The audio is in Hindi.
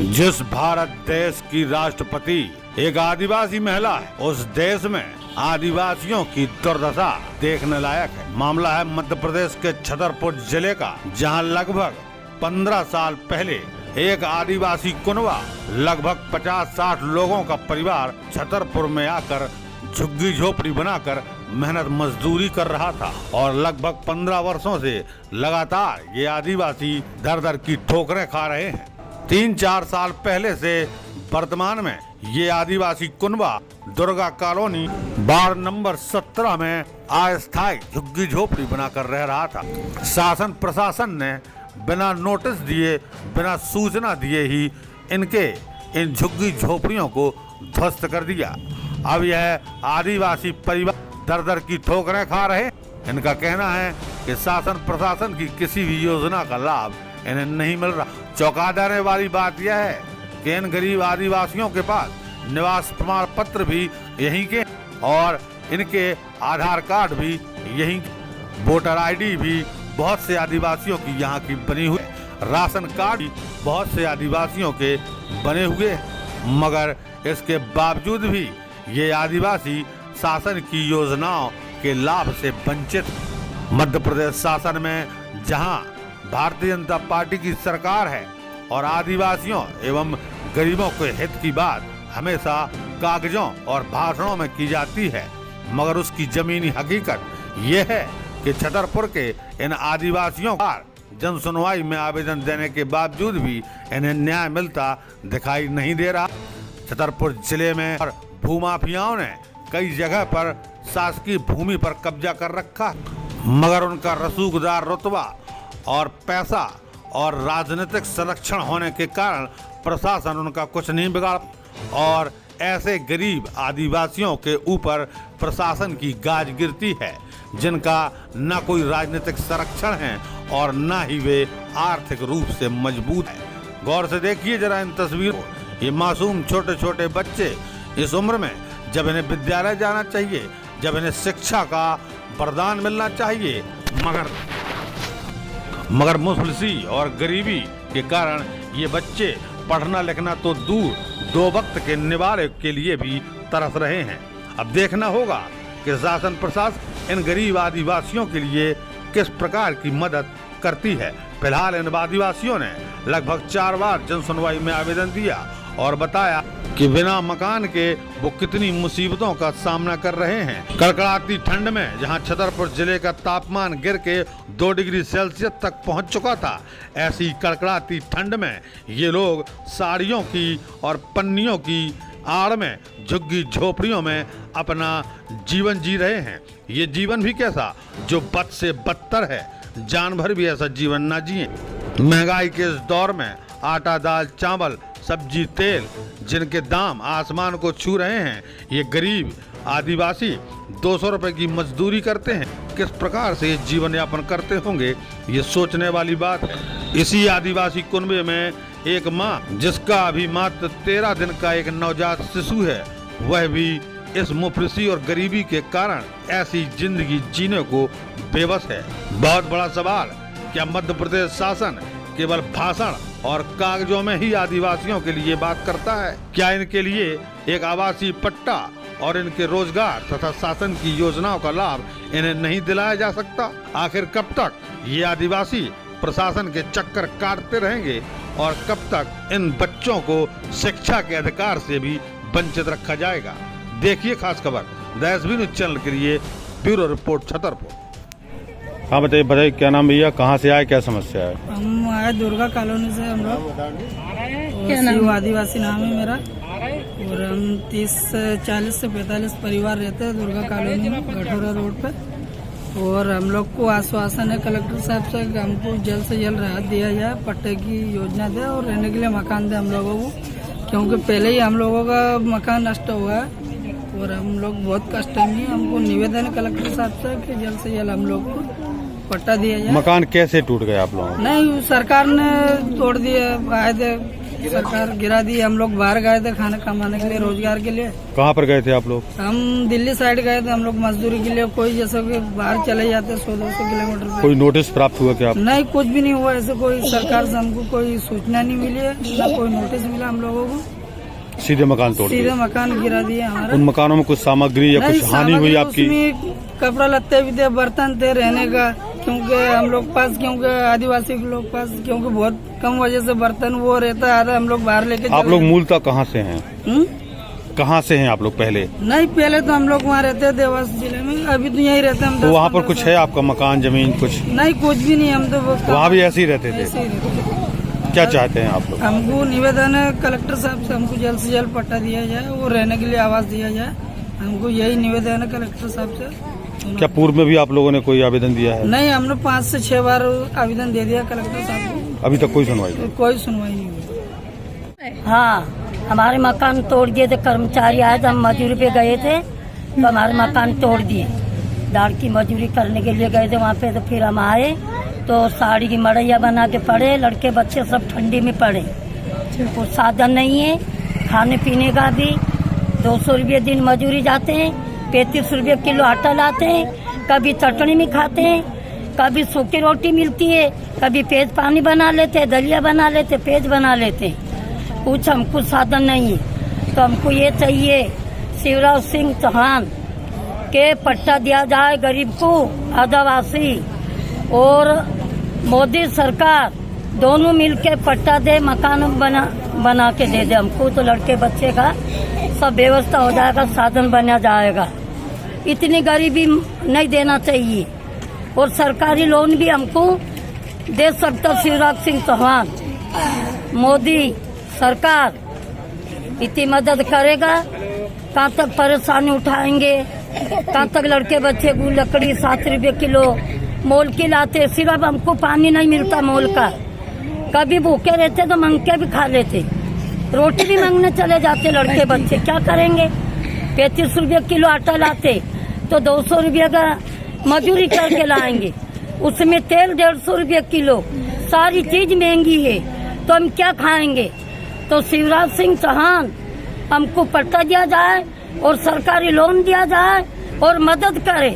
जिस भारत देश की राष्ट्रपति एक आदिवासी महिला है, उस देश में आदिवासियों की दुर्दशा देखने लायक है। मामला है मध्य प्रदेश के छतरपुर जिले का, जहां लगभग 15 साल पहले एक आदिवासी कुनबा लगभग 50-60 लोगों का परिवार छतरपुर में आकर झुग्गी झोपड़ी बनाकर मेहनत मजदूरी कर रहा था और लगभग 15 वर्षों से लगातार ये आदिवासी दर दर की ठोकरें खा रहे हैं। 3-4 साल पहले से वर्तमान में ये आदिवासी कुनबा दुर्गा कॉलोनी वार्ड नंबर 17 में अस्थायी झुग्गी झोपड़ी बनाकर रह रहा था। शासन प्रशासन ने बिना नोटिस दिए, बिना सूचना दिए ही इन झुग्गी झोपड़ियों को ध्वस्त कर दिया। अब यह आदिवासी परिवार दर दर की ठोकरें खा रहे। इनका कहना है कि शासन प्रशासन की किसी भी योजना का लाभ इन्हें नहीं मिल रहा। चौंका देने वाली बात यह है कि इन गरीब आदिवासियों के पास निवास प्रमाण पत्र भी यहीं के और इनके आधार कार्ड भी यहीं के, वोटर आईडी भी बहुत से आदिवासियों की यहाँ की बनी हुई, राशन कार्ड भी बहुत से आदिवासियों के बने हुए, मगर इसके बावजूद भी ये आदिवासी शासन की योजनाओं के लाभ से वंचित। मध्य प्रदेश शासन में जहां भारतीय जनता पार्टी की सरकार है और आदिवासियों एवं गरीबों के हित की बात हमेशा कागजों और भाषणों में की जाती है, मगर उसकी जमीनी हकीकत ये है कि छतरपुर के इन आदिवासियों का जन सुनवाई में आवेदन देने के बावजूद भी इन्हें न्याय मिलता दिखाई नहीं दे रहा। छतरपुर जिले में भूमाफियाओं ने कई जगह पर शासकीय भूमि पर कब्जा कर रखा, मगर उनका रसूखदार रुतबा और पैसा और राजनीतिक संरक्षण होने के कारण प्रशासन उनका कुछ नहीं बिगाड़ और ऐसे गरीब आदिवासियों के ऊपर प्रशासन की गाज गिरती है, जिनका न कोई राजनीतिक संरक्षण है और न ही वे आर्थिक रूप से मजबूत है। गौर से देखिए जरा इन तस्वीरों। ये मासूम छोटे छोटे बच्चे इस उम्र में जब इन्हें विद्यालय जाना चाहिए, जब इन्हें शिक्षा का वरदान मिलना चाहिए, मगर मुफलिसी और गरीबी के कारण ये बच्चे पढ़ना लिखना तो दूर, 2 वक्त के निवारे के लिए भी तरस रहे हैं। अब देखना होगा कि शासन प्रशासन इन गरीब आदिवासियों के लिए किस प्रकार की मदद करती है। फिलहाल इन आदिवासियों ने लगभग 4 बार जन सुनवाई में आवेदन दिया और बताया कि बिना मकान के वो कितनी मुसीबतों का सामना कर रहे हैं। कड़कड़ाती ठंड में जहां छतरपुर जिले का तापमान गिर के 2 डिग्री सेल्सियस तक पहुंच चुका था, ऐसी कड़कड़ाती ठंड में ये लोग साड़ियों की और पन्नियों की आड़ में झुग्गी झोपड़ियों में अपना जीवन जी रहे हैं। ये जीवन भी कैसा जो बद से बदतर है, जान भर भी ऐसा जीवन ना जिए। महंगाई के इस दौर में आटा दाल चावल सब्जी तेल जिनके दाम आसमान को छू रहे हैं, ये गरीब आदिवासी 200 रुपए की मजदूरी करते हैं। किस प्रकार से ये जीवन यापन करते होंगे, ये सोचने वाली बात है। इसी आदिवासी कुनबे में एक माँ जिसका अभी मात्र 13 दिन का एक नवजात शिशु है, वह भी इस मुफलिसी और गरीबी के कारण ऐसी जिंदगी जीने को बेबस है। बहुत बड़ा सवाल, क्या मध्य प्रदेश शासन केवल भाषण और कागजों में ही आदिवासियों के लिए बात करता है? क्या इनके लिए एक आवासीय पट्टा और इनके रोजगार तथा शासन की योजनाओं का लाभ इन्हें नहीं दिलाया जा सकता? आखिर कब तक ये आदिवासी प्रशासन के चक्कर काटते रहेंगे और कब तक इन बच्चों को शिक्षा के अधिकार से भी वंचित रखा जाएगा? देखिए खास खबर देशवी न्यूज चैनल के लिए ब्यूरो रिपोर्ट छतरपुर। हाँ बताइए क्या नाम भैया, कहाँ से आए, क्या समस्या है? हम आए दुर्गा कॉलोनी से, हम लोग आदिवासी नाम है मेरा और हम 40 से 45 परिवार रहते हैं दुर्गा कॉलोनी में, गठोरा रोड पे। और हम लोग को आश्वासन है कलेक्टर साहब से कि हमको जल्द से जल्द राहत दिया जाए, पट्टे की योजना दे और रहने के लिए मकान दे हम लोगों को, क्योंकि पहले ही हम लोगों का मकान नष्ट हुआ है और हम लोग बहुत कष्ट में। हमको निवेदन है कलेक्टर साहब से कि जल्द से जल्द हम लोग को पट्टा दिया जाए। मकान कैसे टूट गए आप लोगों? नहीं, सरकार ने तोड़ दिए, आए थे सरकार गिरा दी। हम लोग बाहर गए थे खाना कमाने के लिए, रोजगार के लिए। कहाँ पर गए थे आप लोग? हम दिल्ली साइड गए थे हम लोग मजदूरी के लिए। कोई जैसे कि बाहर चले जाते 100-200 किलोमीटर पे। कोई नोटिस प्राप्त हुआ क्या आप? नहीं, कुछ भी नहीं हुआ। ऐसे कोई सरकार से हमको कोई सूचना नहीं मिली है, ना कोई नोटिस मिला हम लोगों को। सीधे मकान तोड़ दिए? सीधे मकान गिरा दिए हमारे। उन मकानों में कुछ सामग्री या कुछ हानि हुई आपकी? उसमें कपड़ा लत्ते भी थे, बर्तन थे रहने का, क्योंकि हम लोग पास, क्योंकि आदिवासी के लोग पास, क्योंकि बहुत कम वजह से बर्तन वो रहता है, हम लोग बाहर लेके। आप लोग मूलतः कहाँ से हैं? कहाँ से हैं आप लोग पहले? नहीं, पहले तो हम लोग वहाँ रहते हैं देवास जिले में, अभी तो यहीं रहते हैं हम। तो वहाँ पर कुछ है आपका मकान जमीन कुछ? नहीं, कुछ भी नहीं। हम तो वहाँ भी ऐसे ही रहते थे? क्या चाहते हैं आप लोग? हमको निवेदन है कलेक्टर साहब से, हमको जल्द से जल्द पट्टा दिया जाए और रहने के लिए आवास दिया जाए। हमको यही निवेदन है कलेक्टर साहब से। क्या पूर्व में भी आप लोगों ने कोई आवेदन दिया है? नहीं, हमने 5 से 6 बार आवेदन दे दिया कलेक्टर साहब को। अभी तक कोई सुनवाई नहीं? कोई सुनवाई नहीं हुई। हाँ, हमारे मकान तोड़ दिए थे। कर्मचारी आए थे, हम मजदूरी पे गए थे तो हमारे मकान तोड़ दिए। दाढ़ की मजदूरी करने के लिए गए थे वहाँ पे, तो फिर हम आए तो साड़ी की मड़ैया बना के पड़े। लड़के बच्चे सब ठंडी में पड़े। कुछ साधन नहीं है खाने पीने का भी। 200 रुपये दिन मजदूरी जाते हैं, 35 रुपये किलो आटा लाते हैं। कभी चटनी में खाते हैं, कभी सूखी रोटी मिलती है, कभी पेज पानी बना लेते, दलिया बना लेते, पेज बना लेते। कुछ हमको साधन नहीं है। तो हमको ये चाहिए शिवराज सिंह चौहान के पट्टा दिया जाए गरीब को, आदिवासी और मोदी सरकार दोनों मिलके पट्टा दे, मकान बना के दे दे हमको। तो लड़के बच्चे का सब व्यवस्था हो जाएगा, साधन बना जाएगा। इतनी गरीबी नहीं देना चाहिए। और सरकारी लोन भी हमको दे सकता शिवराज सिंह चौहान। मोदी सरकार इतनी मदद करेगा। कहाँ तक परेशानी उठाएंगे, कहाँ तक लड़के बच्चे को लकड़ी 7 रुपये किलो मोल के लाते। सिर्फ हमको पानी नहीं मिलता मोल का। कभी भूखे रहते तो मांग के भी खा लेते, रोटी भी मांगने चले जाते लड़के बच्चे। क्या करेंगे? 35 रुपये किलो आटा लाते तो 200 रुपये का मजदूरी करके लाएंगे। उसमें तेल 150 रुपये किलो। सारी चीज महंगी है तो हम क्या खाएंगे? तो शिवराज सिंह चौहान हमको पट्टा दिया जाए और सरकारी लोन दिया जाए और मदद करे।